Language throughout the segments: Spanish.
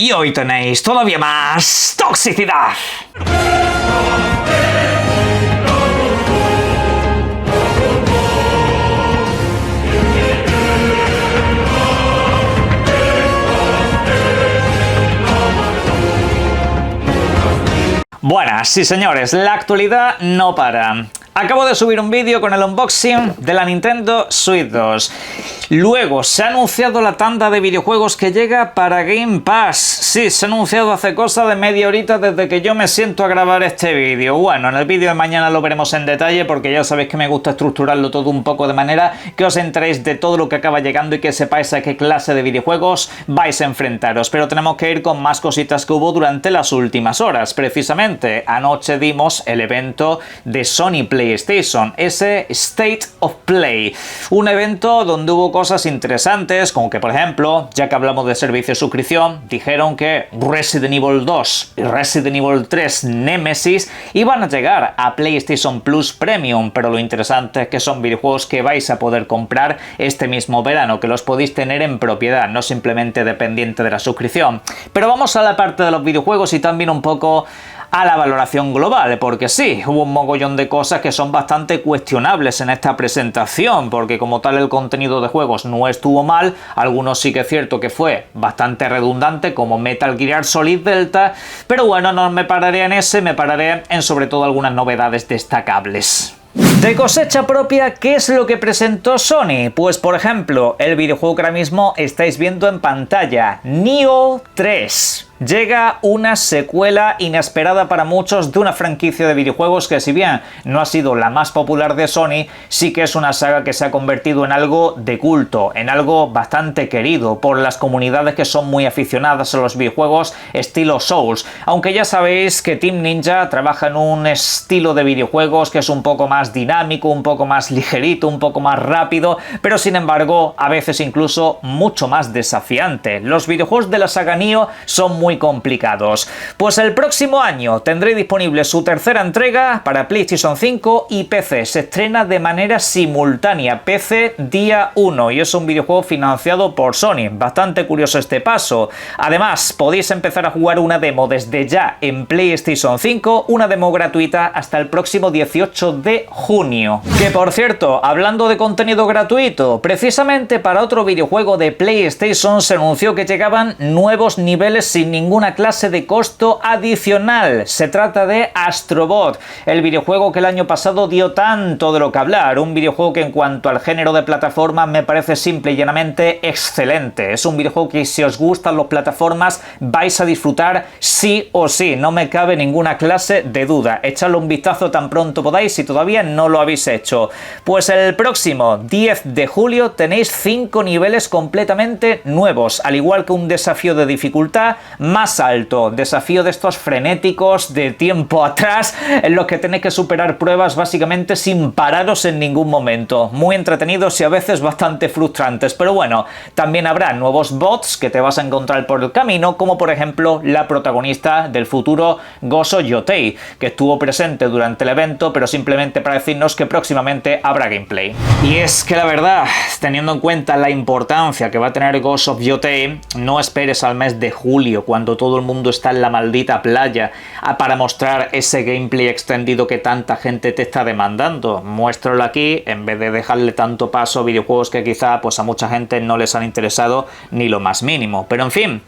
Y hoy tenéis todavía más toxicidad. Buenas, sí señores, la actualidad no para. Acabo de subir un vídeo con el unboxing de la Nintendo Switch 2. Luego se ha anunciado la tanda de videojuegos que llega para Game Pass. Sí, se ha anunciado hace cosa de media horita desde que yo me siento a grabar este vídeo. Bueno, en el vídeo de mañana lo veremos en detalle porque ya sabéis que me gusta estructurarlo todo un poco de manera que os enteréis de todo lo que acaba llegando y que sepáis a qué clase de videojuegos vais a enfrentaros. Pero tenemos que ir con más cositas que hubo durante las últimas horas. Precisamente anoche dimos el evento de Sony PlayStation, ese State of Play, un evento donde hubo cosas interesantes, como que por ejemplo, ya que hablamos de servicio de suscripción, dijeron que Resident Evil 2 y Resident Evil 3 Nemesis iban a llegar a PlayStation Plus Premium, pero lo interesante es que son videojuegos que vais a poder comprar este mismo verano, que los podéis tener en propiedad, no simplemente dependiente de la suscripción. Pero vamos a la parte de los videojuegos y también un poco a la valoración global, porque sí, hubo un mogollón de cosas que son bastante cuestionables en esta presentación, porque como tal el contenido de juegos no estuvo mal, algunos sí que es cierto que fue bastante redundante, como Metal Gear Solid Delta, pero bueno, no me pararé en ese, me pararé en sobre todo algunas novedades destacables. De cosecha propia, ¿qué es lo que presentó Sony? Pues por ejemplo, el videojuego que ahora mismo estáis viendo en pantalla, Nioh 3. Llega una secuela inesperada para muchos de una franquicia de videojuegos que, si bien no ha sido la más popular de Sony, sí que es una saga que se ha convertido en algo de culto, en algo bastante querido por las comunidades que son muy aficionadas a los videojuegos estilo Souls, aunque ya sabéis que Team Ninja trabaja en un estilo de videojuegos que es un poco más dinámico, un poco más ligerito, un poco más rápido, pero sin embargo a veces incluso mucho más desafiante. Los videojuegos de la saga Nioh son muy complicados. Pues el próximo año tendré disponible su tercera entrega para PlayStation 5 y PC. Se estrena de manera simultánea, PC día 1, y es un videojuego financiado por Sony. Bastante curioso este paso. Además, podéis empezar a jugar una demo desde ya en PlayStation 5, una demo gratuita hasta el próximo 18 de junio. Que por cierto, hablando de contenido gratuito, precisamente para otro videojuego de PlayStation se anunció que llegaban nuevos niveles sin ninguna clase de costo adicional. Se trata de Astro Bot, el videojuego que el año pasado dio tanto de lo que hablar, un videojuego que en cuanto al género de plataformas me parece simple y llanamente excelente. Es un videojuego que si os gustan las plataformas vais a disfrutar sí o sí, no me cabe ninguna clase de duda. Echadle un vistazo tan pronto podáis si todavía no lo habéis hecho. Pues el próximo 10 de julio tenéis 5 niveles completamente nuevos, al igual que un desafío de dificultad más alto, desafío de estos frenéticos de tiempo atrás en los que tenéis que superar pruebas básicamente sin pararos en ningún momento, muy entretenidos y a veces bastante frustrantes, pero bueno, también habrá nuevos bots que te vas a encontrar por el camino, como por ejemplo la protagonista del futuro Gozo Yotei, que estuvo presente durante el evento, pero simplemente para decirnos que próximamente habrá gameplay. Y es que la verdad, teniendo en cuenta la importancia que va a tener Ghost of Yotei, no esperes al mes de julio, cuando todo el mundo está en la maldita playa, para mostrar ese gameplay extendido que tanta gente te está demandando. Muéstralo aquí en vez de dejarle tanto paso a videojuegos que quizá pues a mucha gente no les han interesado ni lo más mínimo. Pero en fin,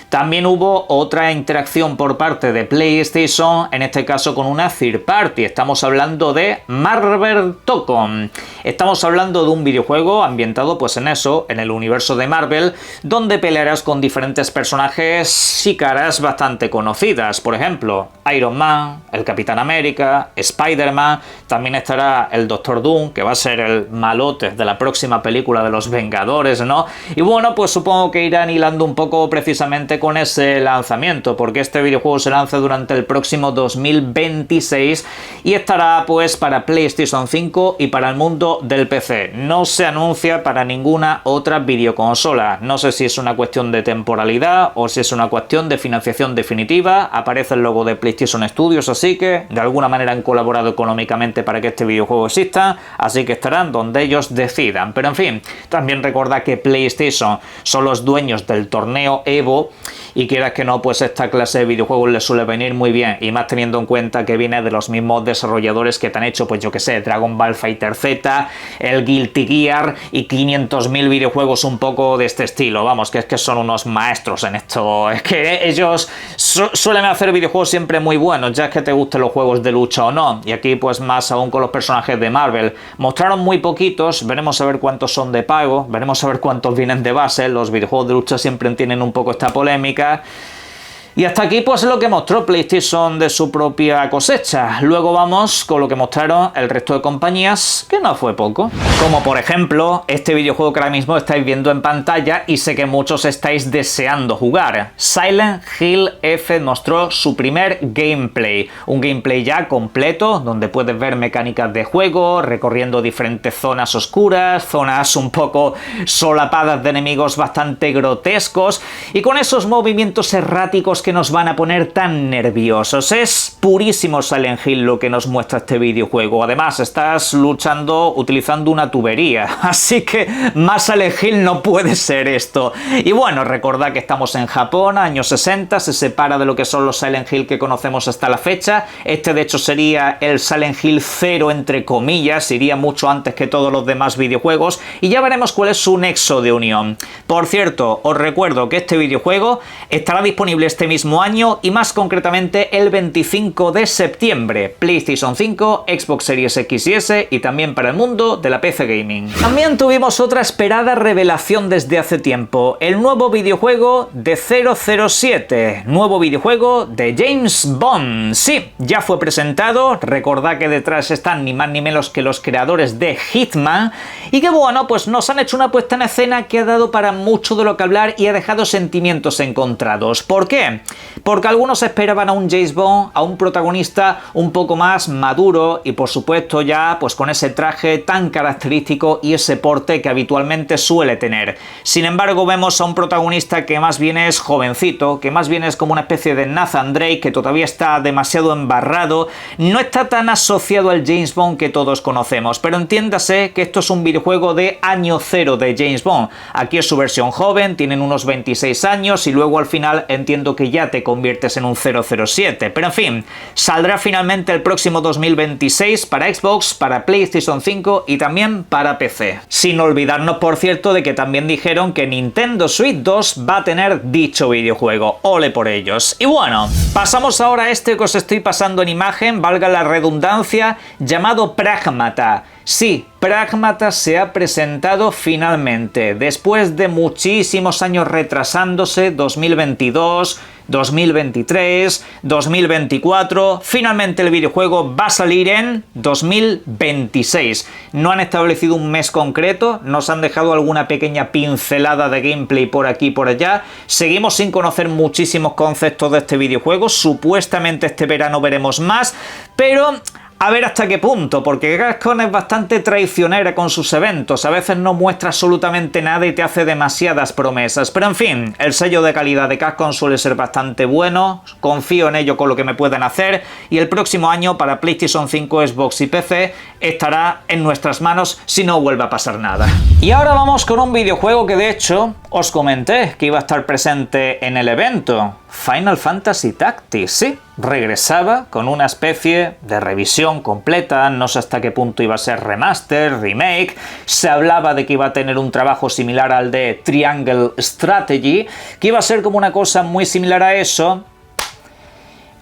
también hubo otra interacción por parte de PlayStation, en este caso con una third party. Estamos hablando de Marvel Tokon. Estamos hablando de un videojuego ambientado pues en eso, en el universo de Marvel, donde pelearás con diferentes personajes y caras bastante conocidas. Por ejemplo, Iron Man, el Capitán América, Spider-Man, también estará el Doctor Doom, que va a ser el malote de la próxima película de los Vengadores, ¿no? Y bueno, pues supongo que irán hilando un poco precisamente con ese lanzamiento, porque este videojuego se lanza durante el próximo 2026 y estará pues para PlayStation 5 y para el mundo del PC. No se anuncia para ninguna otra videoconsola. No sé si es una cuestión de temporalidad o si es una cuestión de financiación definitiva. Aparece el logo de PlayStation Studios, así que de alguna manera han colaborado económicamente para que este videojuego exista, así que estarán donde ellos decidan. Pero en fin, también recuerda que PlayStation son los dueños del torneo Evo, y quieras que no, pues esta clase de videojuegos le suele venir muy bien, y más teniendo en cuenta que viene de los mismos desarrolladores que te han hecho, pues yo que sé, Dragon Ball Fighter Z, el Guilty Gear y 500.000 videojuegos un poco de este estilo. Vamos, que es que son unos maestros en esto. Es que ellos suelen hacer videojuegos siempre muy buenos, ya que te gusten los juegos de lucha o no. Y aquí pues más aún con los personajes de Marvel. Mostraron muy poquitos, veremos a ver cuántos son de pago, veremos a ver cuántos vienen de base. Los videojuegos de lucha siempre tienen un poco esta polémica. Y hasta aquí pues lo que mostró PlayStation de su propia cosecha. Luego vamos con lo que mostraron el resto de compañías, que no fue poco. Como por ejemplo, este videojuego que ahora mismo estáis viendo en pantalla y sé que muchos estáis deseando jugar. Silent Hill F mostró su primer gameplay. Un gameplay ya completo, donde puedes ver mecánicas de juego, recorriendo diferentes zonas oscuras, zonas un poco solapadas de enemigos bastante grotescos, y con esos movimientos erráticos que nos van a poner tan nerviosos. Es purísimo Silent Hill lo que nos muestra este videojuego. Además, estás luchando utilizando una tubería, así que más Silent Hill no puede ser esto. Y bueno, recordad que estamos en Japón, años 60, se separa de lo que son los Silent Hill que conocemos hasta la fecha. Este de hecho sería el Silent Hill 0 entre comillas, iría mucho antes que todos los demás videojuegos, y ya veremos cuál es su nexo de unión. Por cierto, os recuerdo que este videojuego estará disponible este mismo año, y más concretamente el 25 de septiembre, PlayStation 5, Xbox Series X y S, y también para el mundo de la PC Gaming. También tuvimos otra esperada revelación desde hace tiempo, el nuevo videojuego de 007, nuevo videojuego de James Bond. Sí, ya fue presentado, recordad que detrás están ni más ni menos que los creadores de Hitman, y que bueno, pues nos han hecho una puesta en escena que ha dado para mucho de lo que hablar y ha dejado sentimientos encontrados. ¿Por qué? Porque algunos esperaban a un James Bond, a un protagonista un poco más maduro y por supuesto ya pues con ese traje tan característico y ese porte que habitualmente suele tener. Sin embargo, vemos a un protagonista que más bien es jovencito, que más bien es como una especie de Nathan Drake, que todavía está demasiado embarrado, no está tan asociado al James Bond que todos conocemos, pero entiéndase que esto es un videojuego de año cero de James Bond. Aquí es su versión joven, tienen unos 26 años y luego al final entiendo que ya te conviertes en un 007, pero en fin, saldrá finalmente el próximo 2026 para Xbox, para PlayStation 5 y también para PC. Sin olvidarnos, por cierto, de que también dijeron que Nintendo Switch 2 va a tener dicho videojuego. ¡Ole por ellos! Y bueno, pasamos ahora a este que os estoy pasando en imagen, valga la redundancia, llamado Pragmata. Sí, Pragmata se ha presentado finalmente, después de muchísimos años retrasándose, 2022, 2023, 2024, finalmente el videojuego va a salir en 2026. No han establecido un mes concreto, nos han dejado alguna pequeña pincelada de gameplay por aquí y por allá. Seguimos sin conocer muchísimos conceptos de este videojuego, supuestamente este verano veremos más, pero a ver hasta qué punto, porque Capcom es bastante traicionera con sus eventos, a veces no muestra absolutamente nada y te hace demasiadas promesas, pero en fin, el sello de calidad de Capcom suele ser bastante bueno, confío en ello con lo que me pueden hacer, y el próximo año para PlayStation 5, Xbox y PC estará en nuestras manos si no vuelve a pasar nada. Y ahora vamos con un videojuego que de hecho os comenté que iba a estar presente en el evento. Final Fantasy Tactics, sí, regresaba con una especie de revisión completa, no sé hasta qué punto iba a ser remaster, remake, se hablaba de que iba a tener un trabajo similar al de Triangle Strategy, que iba a ser como una cosa muy similar a eso,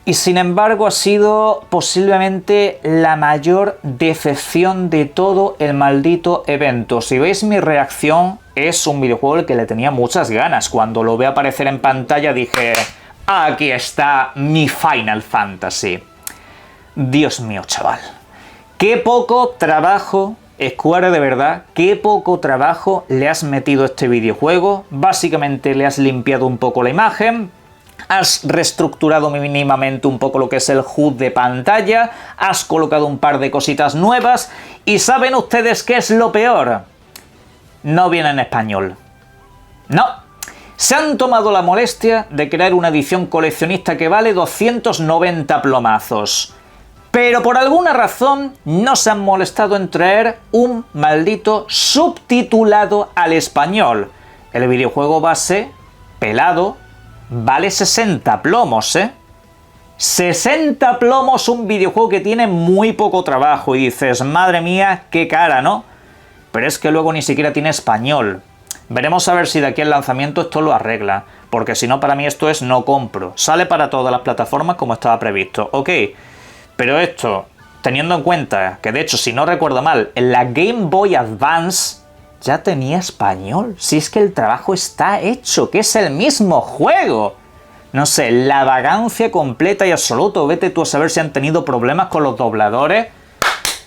y sin embargo ha sido posiblemente la mayor decepción de todo el maldito evento. Si veis mi reacción, es un videojuego al que le tenía muchas ganas. Cuando lo vi aparecer en pantalla dije, aquí está mi Final Fantasy. Dios mío, chaval. Qué poco trabajo, Square, de verdad, qué poco trabajo le has metido a este videojuego. Básicamente le has limpiado un poco la imagen, has reestructurado mínimamente un poco lo que es el HUD de pantalla, has colocado un par de cositas nuevas y ¿saben ustedes qué es lo peor? No viene en español. No. Se han tomado la molestia de crear una edición coleccionista que vale 290 plomazos. Pero por alguna razón no se han molestado en traer un maldito subtitulado al español. El videojuego base, pelado, vale 60 plomos, ¿eh? 60 plomos un videojuego que tiene muy poco trabajo y dices, madre mía, qué cara, ¿no? Pero es que luego ni siquiera tiene español. Veremos a ver si de aquí al lanzamiento esto lo arregla, porque si no, para mí esto es no compro. Sale para todas las plataformas como estaba previsto, ok, pero esto, teniendo en cuenta que de hecho, si no recuerdo mal, en la Game Boy Advance ya tenía español. Si es que el trabajo está hecho, que es el mismo juego. No sé, la vagancia completa y absoluta. Vete tú a saber si han tenido problemas con los dobladores.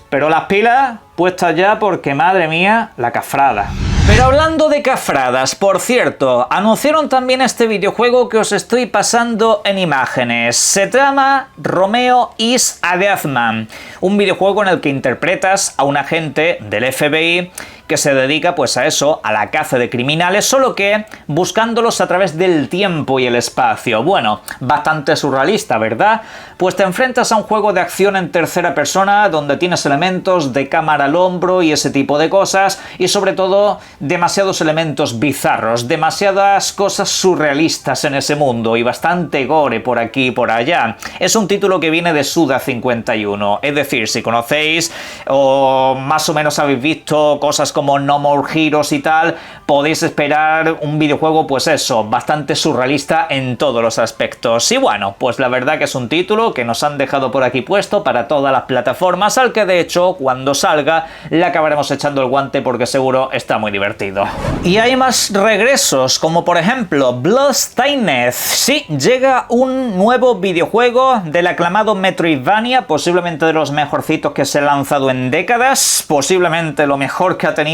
Pero las pilas puestas ya porque, madre mía, la cafrada. Pero hablando de cafradas, por cierto, anunciaron también este videojuego que os estoy pasando en imágenes. Se llama Romeo is a Deathman, un videojuego en el que interpretas a un agente del FBI que se dedica pues a eso, a la caza de criminales, solo que buscándolos a través del tiempo y el espacio. Bueno, bastante surrealista, ¿verdad? Pues te enfrentas a un juego de acción en tercera persona donde tienes elementos de cámara al hombro y ese tipo de cosas, y sobre todo demasiados elementos bizarros, demasiadas cosas surrealistas en ese mundo y bastante gore por aquí y por allá. Es un título que viene de Suda51, es decir, si conocéis o más o menos habéis visto cosas como No More Heroes y tal, podéis esperar un videojuego pues eso, bastante surrealista en todos los aspectos. Y bueno, pues la verdad que es un título que nos han dejado por aquí puesto para todas las plataformas, al que de hecho cuando salga le acabaremos echando el guante porque seguro está muy divertido. Y hay más regresos, como por ejemplo Bloodstained. Sí, llega un nuevo videojuego del aclamado Metroidvania, posiblemente de los mejorcitos que se ha lanzado en décadas, posiblemente lo mejor que ha tenido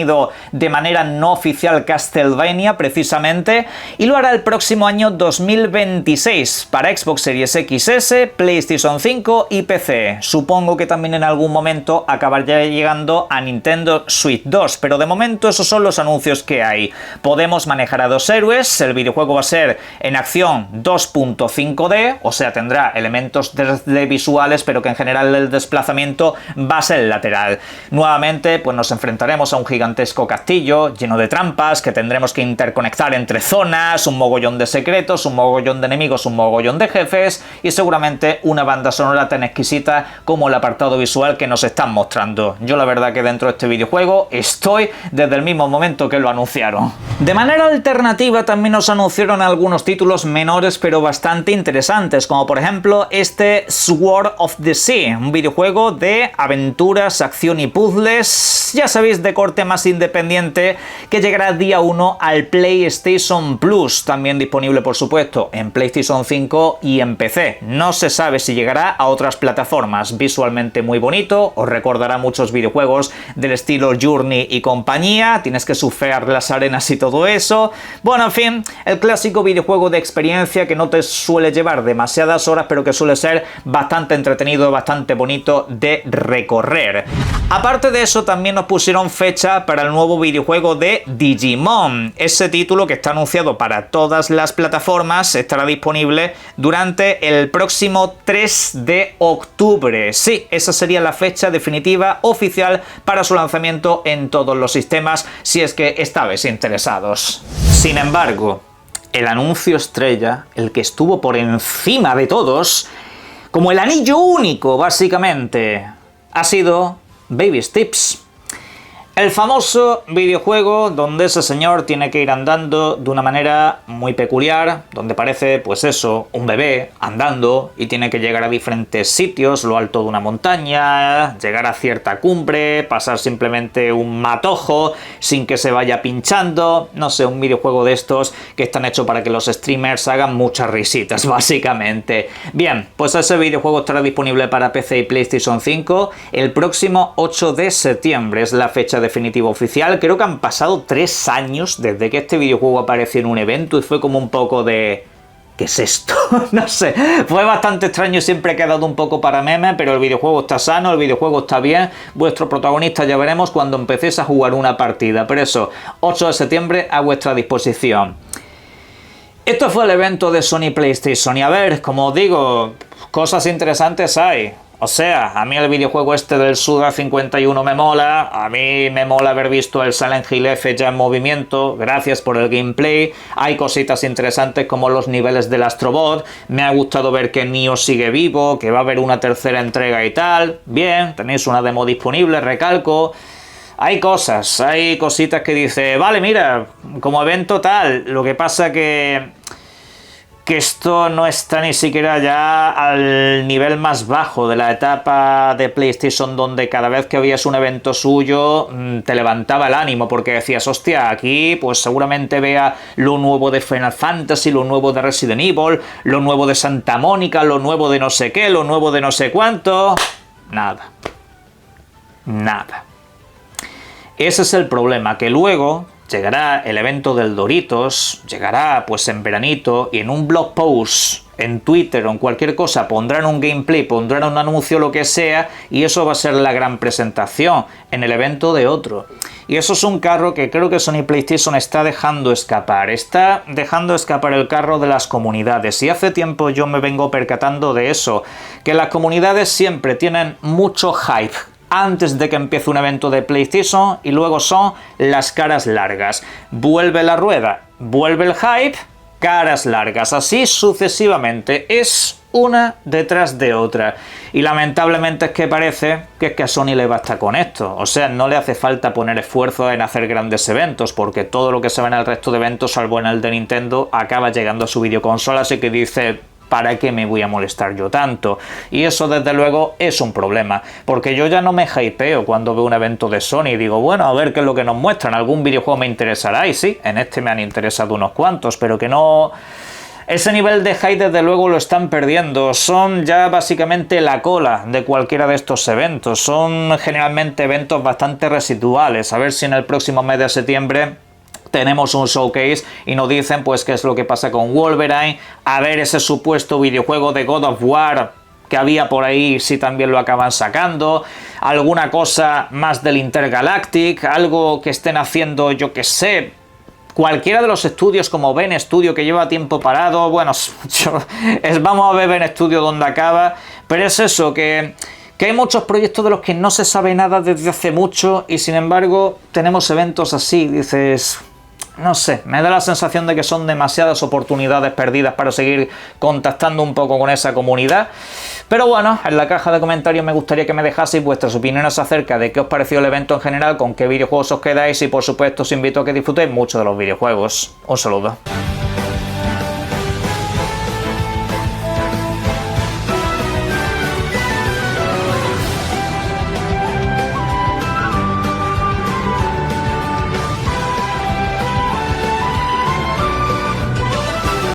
de manera no oficial Castlevania precisamente, y lo hará el próximo año 2026 para Xbox Series XS, PlayStation 5 y PC. Supongo que también en algún momento acabará llegando a Nintendo Switch 2, pero de momento esos son los anuncios que hay. Podemos manejar a dos héroes, el videojuego va a ser en acción 2.5D, o sea, tendrá elementos de visuales, pero que en general el desplazamiento va a ser lateral. Nuevamente, pues nos enfrentaremos a un gigantesco castillo lleno de trampas que tendremos que interconectar entre zonas, un mogollón de secretos, un mogollón de enemigos, un mogollón de jefes y seguramente una banda sonora tan exquisita como el apartado visual que nos están mostrando. Yo la verdad que dentro de este videojuego estoy desde el mismo momento que lo anunciaron. De manera alternativa también nos anunciaron algunos títulos menores pero bastante interesantes, como por ejemplo este Sword of the Sea, un videojuego de aventuras, acción y puzzles, ya sabéis, de corte más independiente, que llegará día 1 al PlayStation Plus, también disponible por supuesto en PlayStation 5 y en PC. No se sabe si llegará a otras plataformas. Visualmente muy bonito, os recordará muchos videojuegos del estilo Journey y compañía, tienes que surfear las arenas y todo eso. Bueno, en fin, el clásico videojuego de experiencia que no te suele llevar demasiadas horas, pero que suele ser bastante entretenido, bastante bonito de recorrer. Aparte de eso, también nos pusieron fecha para el nuevo videojuego de Digimon. Ese título, que está anunciado para todas las plataformas, estará disponible durante el próximo 3 de octubre. Sí, esa sería la fecha definitiva oficial para su lanzamiento en todos los sistemas, si es que estabais interesados. Sin embargo, el anuncio estrella, el que estuvo por encima de todos, como el anillo único básicamente, ha sido Baby Steps. El famoso videojuego donde ese señor tiene que ir andando de una manera muy peculiar, donde parece, pues eso, un bebé andando y tiene que llegar a diferentes sitios, lo alto de una montaña, llegar a cierta cumbre, pasar simplemente un matojo sin que se vaya pinchando, no sé, un videojuego de estos que están hechos para que los streamers hagan muchas risitas, básicamente. Bien, pues ese videojuego estará disponible para PC y PlayStation 5 el próximo 8 de septiembre, es la fecha definitivo oficial. Creo que han pasado 3 años desde que este videojuego apareció en un evento y fue como un poco de... ¿qué es esto? No sé, fue bastante extraño y siempre ha quedado un poco para meme, pero el videojuego está sano, el videojuego está bien, vuestro protagonista ya veremos cuando empecéis a jugar una partida, pero eso, 8 de septiembre a vuestra disposición. Esto fue el evento de Sony PlayStation y a ver, como os digo, cosas interesantes hay. O sea, a mí el videojuego este del Suda 51 me mola, a mí me mola haber visto el Silent Hill F ya en movimiento, gracias por el gameplay, hay cositas interesantes como los niveles del Astrobot, me ha gustado ver que Nioh sigue vivo, que va a haber una tercera entrega y tal, bien, tenéis una demo disponible, recalco. Hay cosas, hay cositas que dice, vale, mira, como evento tal, lo que pasa que esto no está ni siquiera ya al nivel más bajo de la etapa de PlayStation, donde cada vez que veías un evento suyo te levantaba el ánimo porque decías, hostia, aquí pues seguramente vea lo nuevo de Final Fantasy, lo nuevo de Resident Evil, lo nuevo de Santa Mónica, lo nuevo de no sé qué, lo nuevo de no sé cuánto. Nada. Nada. Ese es el problema, que luego llegará el evento del Doritos, llegará pues en veranito y en un blog post, en Twitter o en cualquier cosa pondrán un gameplay, pondrán un anuncio, lo que sea, y eso va a ser la gran presentación en el evento de otro. Y eso es un carro que creo que Sony PlayStation está dejando escapar el carro de las comunidades, y hace tiempo yo me vengo percatando de eso, que las comunidades siempre tienen mucho hype antes de que empiece un evento de PlayStation y luego son las caras largas. Vuelve la rueda, vuelve el hype, caras largas, así sucesivamente. Es una detrás de otra. Y lamentablemente es que parece que es que a Sony le basta con esto. O sea, no le hace falta poner esfuerzo en hacer grandes eventos, porque todo lo que se ve en el resto de eventos, salvo en el de Nintendo, acaba llegando a su videoconsola, así que dice, ¿para qué me voy a molestar yo tanto? Y eso desde luego es un problema, porque yo ya no me hypeo cuando veo un evento de Sony y digo, bueno, a ver qué es lo que nos muestran, algún videojuego me interesará, y sí, en este me han interesado unos cuantos, pero que no... Ese nivel de hype desde luego lo están perdiendo, son ya básicamente la cola de cualquiera de estos eventos, son generalmente eventos bastante residuales, a ver si en el próximo mes de septiembre tenemos un showcase y nos dicen pues qué es lo que pasa con Wolverine, a ver ese supuesto videojuego de God of War que había por ahí, si también lo acaban sacando, alguna cosa más del Intergalactic, algo que estén haciendo, yo que sé, cualquiera de los estudios como Ben Studio que lleva tiempo parado, bueno, vamos a ver Ben Studio dónde acaba, pero es eso, que hay muchos proyectos de los que no se sabe nada desde hace mucho y sin embargo tenemos eventos así, dices... No sé, me da la sensación de que son demasiadas oportunidades perdidas para seguir contactando un poco con esa comunidad. Pero bueno, en la caja de comentarios me gustaría que me dejaseis vuestras opiniones acerca de qué os pareció el evento en general, con qué videojuegos os quedáis y por supuesto os invito a que disfrutéis mucho de los videojuegos. Un saludo.